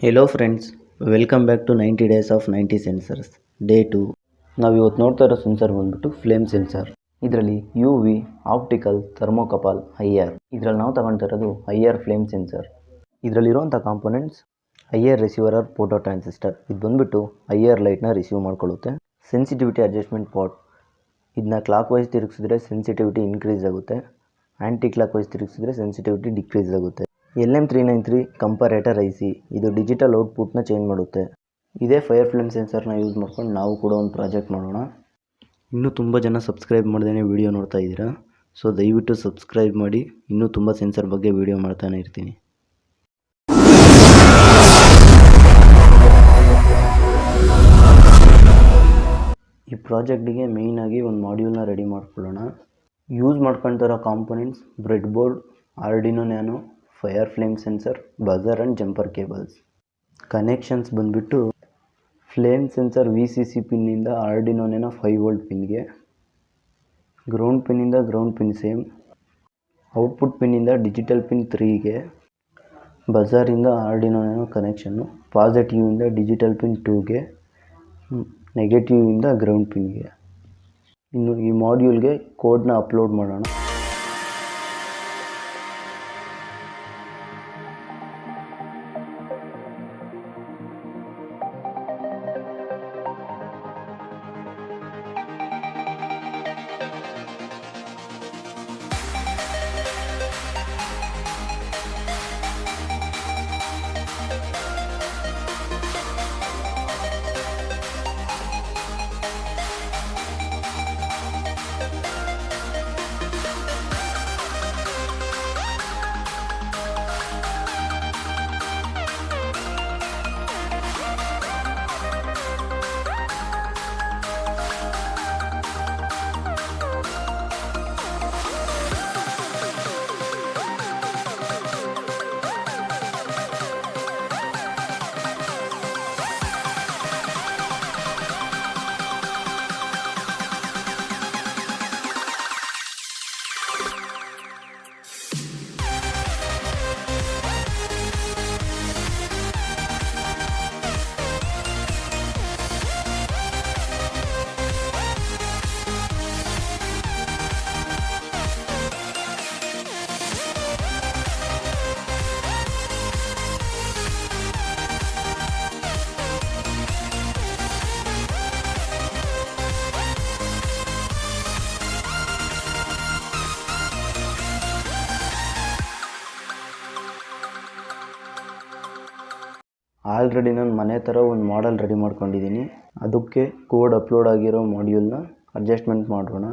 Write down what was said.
Hello friends, welcome back to 90 days of 90 sensors day 2. ನಾವು ಇವತ್ತು ನೋಡ್ತಾ ಇರೋ ಸೆನ್ಸರ್ ಬಂದ್ಬಿಟ್ಟು ಫ್ಲೇಮ್ ಸೆನ್ಸರ್. ಇದರಲ್ಲಿ UV, ಆಪ್ಟಿಕಲ್, ಥರ್ಮೋಕಪಲ್, IR. ಇದರಲ್ಲಿ ನಾವು ತಗೊಳ್ತಾ ಇರೋದು IR ಫ್ಲೇಮ್ ಸೆನ್ಸರ್. ಇದರಲ್ಲಿರುವಂಥ components IR receiver or photo transistor. ಇದು ಬಂದ್ಬಿಟ್ಟು IR ಲೈಟ್ನ ರಿಸೀವ್ ಮಾಡ್ಕೊಳ್ಳುತ್ತೆ. Sensitivity adjustment pot. ಇದನ್ನ ಕ್ಲಾಕ್ ವೈಸ್ ತಿರುಗಿಸಿದ್ರೆ ಸೆನ್ಸಿಟಿವಿಟಿ ಇನ್ಕ್ರೀಸ್ ಆಗುತ್ತೆ, ಆ್ಯಂಟಿ ಕ್ಲಾಕ್ ವೈಸ್ ತಿರುಗಿಸಿದ್ರೆ ಸೆನ್ಸಿಟಿವಿಟಿ ಡಿಕ್ರೀಸ್ ಆಗುತ್ತೆ. LM393 comparator IC. ಇದು ಡಿಜಿಟಲ್ ಔಟ್ಪುಟ್ನ ಚೇಂಜ್ ಮಾಡುತ್ತೆ. ಇದೇ ಫೈರ್ ಫ್ಲೇಮ್ ಸೆನ್ಸರ್ನ ಯೂಸ್ ಮಾಡ್ಕೊಂಡು ನಾವು ಕೂಡ ಒಂದು ಪ್ರಾಜೆಕ್ಟ್ ಮಾಡೋಣ. ಇನ್ನೂ ತುಂಬ ಜನ ಸಬ್ಸ್ಕ್ರೈಬ್ ಮಾಡ್ದೇ ವಿಡಿಯೋ ನೋಡ್ತಾ ಇದ್ದೀರಾ, ಸೊ ದಯವಿಟ್ಟು ಸಬ್ಸ್ಕ್ರೈಬ್ ಮಾಡಿ. ಇನ್ನೂ ತುಂಬ ಸೆನ್ಸರ್ ಬಗ್ಗೆ ವಿಡಿಯೋ ಮಾಡ್ತಾನೆ ಇರ್ತೀನಿ. ಈ ಪ್ರಾಜೆಕ್ಟಿಗೆ ಮೇಯ್ನಾಗಿ ಒಂದು ಮಾಡ್ಯೂಲ್ನ ರೆಡಿ ಮಾಡ್ಕೊಳ್ಳೋಣ. ಯೂಸ್ ಮಾಡ್ಕೊಳ್ತಿರೋ components breadboard, Arduino nano, fire flame sensor, buzzer and jumper cables. Connections ಬಂದುಬಿಟ್ಟು ಫ್ಲೇಮ್ ಸೆನ್ಸರ್ VCC ಪಿನ್ನಿಂದ ಆರ್ಡಿನೋ ನ್ಯಾನೋ 5V ಪಿನ್ಗೆ, ಗ್ರೌಂಡ್ ಪಿನ್ನಿಂದ ಗ್ರೌಂಡ್ ಪಿನ್ ಸೇಮ್, ಔಟ್ಪುಟ್ ಪಿನ್ನಿಂದ ಡಿಜಿಟಲ್ ಪಿನ್ 3ಗೆ, ಬಜಾರಿಂದ ಆರ್ಡಿನೋ ನ್ಯಾನೋ ಕನೆಕ್ಷನ್ನು, ಪಾಸಿಟಿವಿಂದ ಡಿಜಿಟಲ್ ಪಿನ್ 2ಗೆ, ನೆಗೆಟಿವಿಂದ ಗ್ರೌಂಡ್ ಪಿನ್ಗೆ. ಇನ್ನು ಈ ಮಾಡ್ಯೂಲ್ಗೆ ಕೋಡ್ನ ಅಪ್ಲೋಡ್ ಮಾಡೋಣ. ಆಲ್ರೆಡಿ ನಾನು ಮನೆ ಥರ ಒಂದು ಮಾಡೆಲ್ ರೆಡಿ ಮಾಡ್ಕೊಂಡಿದ್ದೀನಿ. ಅದಕ್ಕೆ ಕೋಡ್ ಅಪ್ಲೋಡ್ ಆಗಿರೋ ಮಾಡ್ಯೂಲ್ನ ಅಡ್ಜಸ್ಟ್ಮೆಂಟ್ ಮಾಡೋಣ.